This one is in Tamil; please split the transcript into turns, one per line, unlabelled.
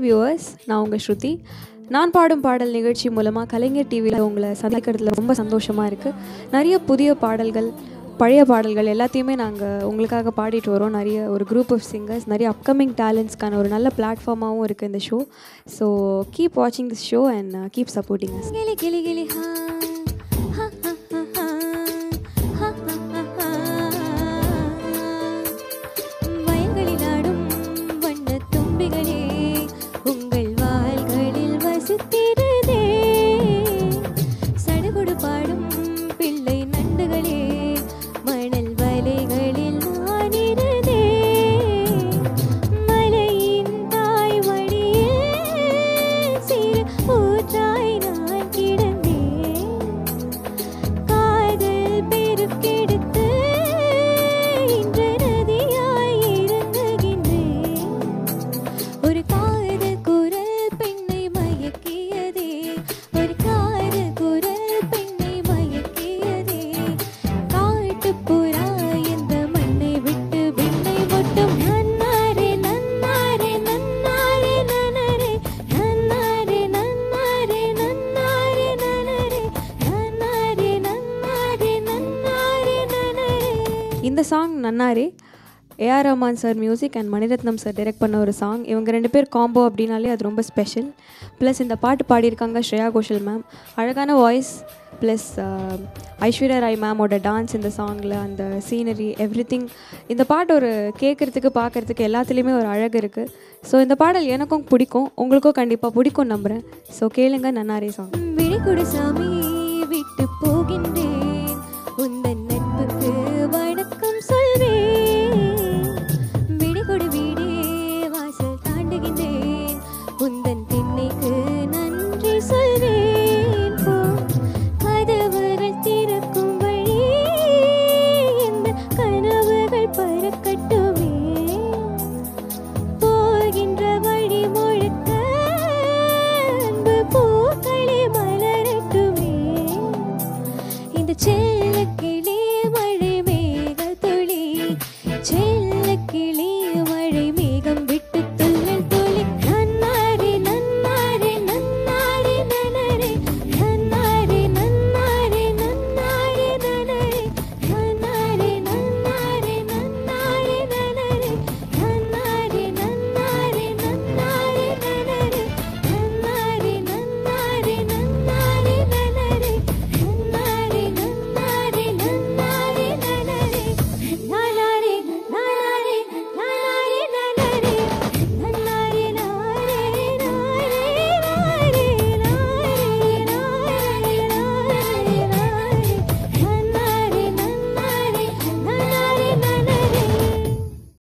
ஹாய் வியூவர்ஸ், நான் உங்கள் ஸ்ருதி. நான் பாடும் பாடல் நிகழ்ச்சி மூலமாக கலைஞர் டிவியில் உங்களை சந்திக்கிறதுல ரொம்ப சந்தோஷமாக இருக்குது. நிறைய புதிய பாடல்கள், பழைய பாடல்கள் எல்லாத்தையுமே நாங்கள் உங்களுக்காக பாடிட்டு வரோம். நிறைய ஒரு குரூப் ஆஃப் சிங்கர்ஸ், நிறைய அப்கமிங் டேலண்ட்ஸ்க்கான ஒரு நல்ல பிளாட்ஃபார்மாகவும் இருக்குது இந்த ஷோ. ஸோ கீப் வாட்சிங் this show and keep supporting us. கிளி கிளி கிளி இந்த சாங் நன்னாரே AR Rahman sir music and Mani Ratnam sir direct பண்ண ஒரு சாங். இவங்க 2 பேர் காம்போ அப்படின்னாலே அது ரொம்ப ஸ்பெஷல். ப்ளஸ் இந்த பாட்டு பாடியிருக்காங்க ஸ்ரேயா கோஷல் மேம். அழகான வாய்ஸ் ப்ளஸ் ஐஸ்வர்யா ராய் மேமோட டான்ஸ் இந்த சாங்கில், அந்த சீனரி, எவ்ரிதிங். இந்த பாட்டு ஒரு கேட்குறதுக்கு பார்க்குறதுக்கு எல்லாத்துலேயுமே ஒரு அழகு இருக்குது. ஸோ இந்த பாடல் எனக்கும் பிடிக்கும், உங்களுக்கும் கண்டிப்பாக பிடிக்கும் நம்புகிறேன். ஸோ கேளுங்க நன்னாரே சாங்.
விழிக்குடு சாமி விட்டு போகின்றேன், உந்தன் நட்புக்கு வணக்கம் சொல்வேன். விழிக்குடு வீடே வாசல் தாண்டுகின்றேன், உந்தன்